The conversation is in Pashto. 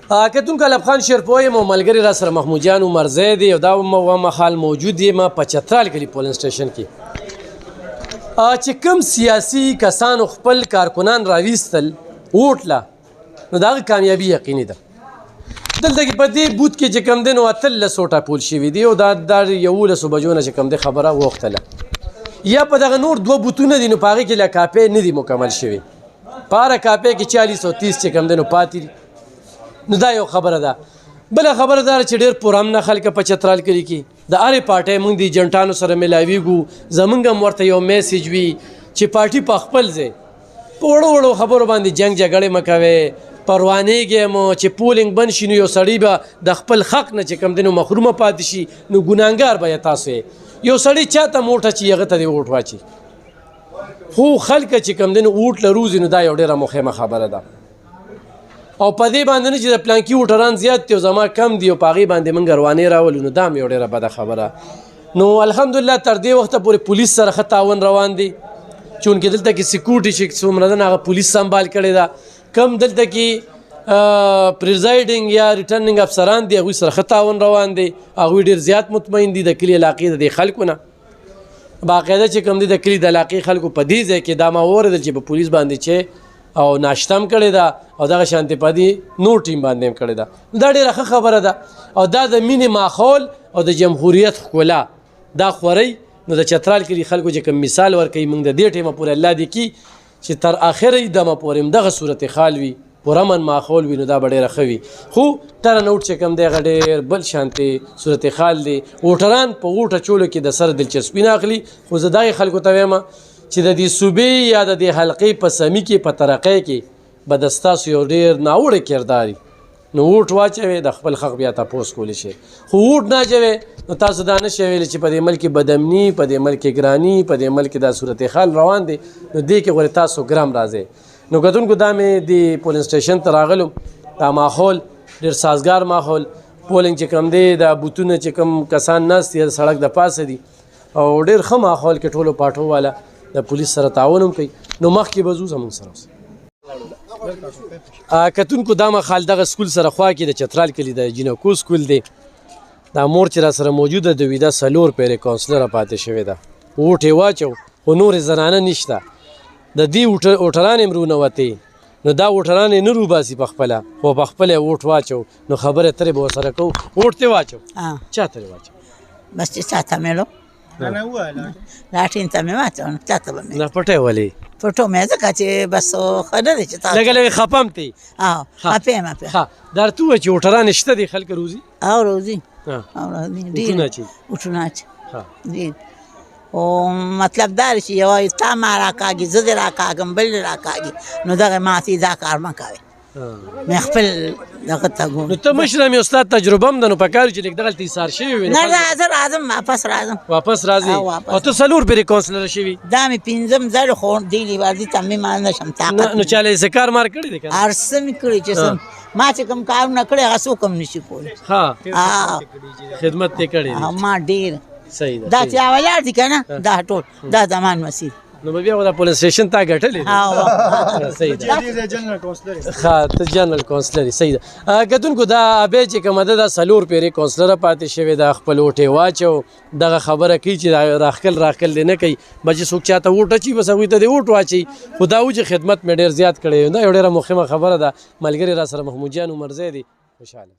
کتونکو الب خان شیرپوی یم او ملګري را سره محمود جان عمرزی دی او دا مهال موجود یم په چترال کلي پولینګ سټیشن کې چې کوم سیاسي کسانو خپل کارکنان راویستل ووټ له نو د هغه کامیابي یقیني ده. دلته کې په دې بوت کې چې کوم دی نو 1300 ټاپول شوي دي او دا 11 بجو نه چې کوم دی خبره وغوښتله یا په دغه نور 2 بوتونه دي نو په هغې کې لا کاپۍ نه دي مکمل شوي په هره کاپۍ کې 40 او 30 چې کوم دی نو پاتې دي. نو دا یو خبره ده. بله خبره دا چې ډېر پرامنه خلک په چترال کلي کې د هرې پارټۍ موږ د ایجنټانو سره میلاویږو زموږ هم ورته یو میسیج وي چې پارټي په خپل ځای په وړو وړو خبرو باندې جنګ جګړې مه کوئ پروانېږئ مو چې پولینګ بند شي نو یو سړی به د خپل حق نه چې کوم دی نو محرومه پاتې شي نو ګناهګار به یې تاسو یې یو سړی چاته موټه چې هغه ته دې ووټ واچي خو خلکه چې کوم دی نو ووټ له روزي نو دا یو ډېره مهمه خبره ده او په دې باندې نه چې د پلانکي ووټران زیات دي او زما کم دي او په هغې باندې موږ روانې راولو نو دا هم یو ډېره بده خبره. نو الحمدلله تر دې وخته پورې پولیس سره ښه تعاون روان دی چونکې دلته کې سیکورټي چې څومره ده هغه پولیس سنبال کړې ده کم دلته کې پریزایډینګ یا ریټرنینګ افسران دي هغوی سره ښه تعاون روان دی هغوی ډېر زیات مطمئن دي د کلي علاقې د دې خلکو نه باقاعده چې کوم دی د کلي د علاقې خلکو په دې ځای کې دا ما واورېدل چې په پولیس باندې چې او ناشته هم کړې ده او دغه شانتې په دې نور ټیم باندې هم کړې ده دا ډېره ښه خبره ده او دا د مینې ماحول او د جمهوریت ښکلا دا خورئ نو د چترال کلي خلکو چې کوم مثال ورکوي موږ د دې ټیمه پورې الله دې کي چې تر آخره دمه پورې هم دغه صورت حال وي پرامن ماحول وي نو دا به ډېره ښه وي خو ټرن آوټ چې کوم دی هغه ډېر بل شانتې صورت حال دی ووټران په ووټ اچولو کې د سره دلچسپي نه اخلي خو زه دغې خلکو ته وایم چې د دې صوبې یا د دې حلقې په سمي کې په ترقۍ کې به د ستاسو یو ډېر ناوړه کردار نو ووټ واچوئ د خپل حق بیا تپوس کولی شئ خو ووټ نه اچوئ نو تاسو دا نه شئ ویلی چې په دې ملک بدامني په دې ملک ګراني په دې ملک دا صورتحال روان دی نو دې کې غواړئ تاسو ګرم راځئ. نو کتونکو دا مې د پولینګ سټیشن ته راغلم دا ماحول ډېر سازګار ماحول پولینګ چې کوم دی دا بوتونه چې کوم کسان ناست دي د سړک د پاسه دي او ډېر ښه ماحول کې ټولو پاټو والا د پولیس سره تعاون هم کوي نو مخکې به ځو زموږ سره اوسئ. کتونکو دا مهال دغه سکول سره خوا کې د چترال کلي د جینکو سکول دی دا مور چې را سره موجوده ده وي دا 4 پیرې کونسلره پاتې شوې ده ووټ یې واچو خو نورې زنانه نشته د دې ووټران یې رونوتې نو دا ووټران یې نه روباسي په خپله خو په خپله یې ووټ واچو نو خبرې اترې به ورسره کوو ووټ ته واچو چا ته یې واچو بس چې چاته مېلو لاټین ته مې واچوم چاته به مې نه پټی ولې پټو مې ځکه چې بس ښه نه دی چې تاسو لږه لږه خفه هم تی خفه یم ښه دا ورته ووایه چې ووټران شته دي خلک روزي او روزي ووټونه اچوي ووټونه اچوي ډېر او مطلب دا دی چې یوه تا ما راکاږي زه دې راکاږم بل دې راکاږي نو دغه ماتې دا کار مه کوئ مې خپل دغه ته ګورم نو ته مشره مې استاد تجربه هم ده نو پکار چې لږ دغلته ایثار شوي وي نه راځم واپس راځم واپس راځي او ته 4 پیرې کونسلره شوي دا مې 5م ځل خو دې لیوازي ته مې ما نه شم طاقت نو چا له یې څه کار مار کړی دی که هر څه مې کړي چې ما چې کوم کارونه کړي هغه څوک هم نشي کولی خدمت یې کړی دی ما ډېر صحیح ده دا چې ولاړ دي که نه دا ټول دا زمان مسیر نو به بیا دا پولیس سټیشن تا ګټلې صحیح ده ښه ته جنرال کونسلر صحیح ده کتونکو دا ابی چې کومه ده دا 4 پیرې کونسلره پاتې شوې ده خپل ووټ یې واچو دغه خبره کوي چې راښکل دې نه کوي بچې څوک چاته ووټ اچوي بس هغوی ته دې ووټ واچوي خو دا و چې خدمت مې ډېر زیات کړی دا یو ډېره مهمه خبره ده ملګري را سره محمود جان عمرزی دی خوشحاله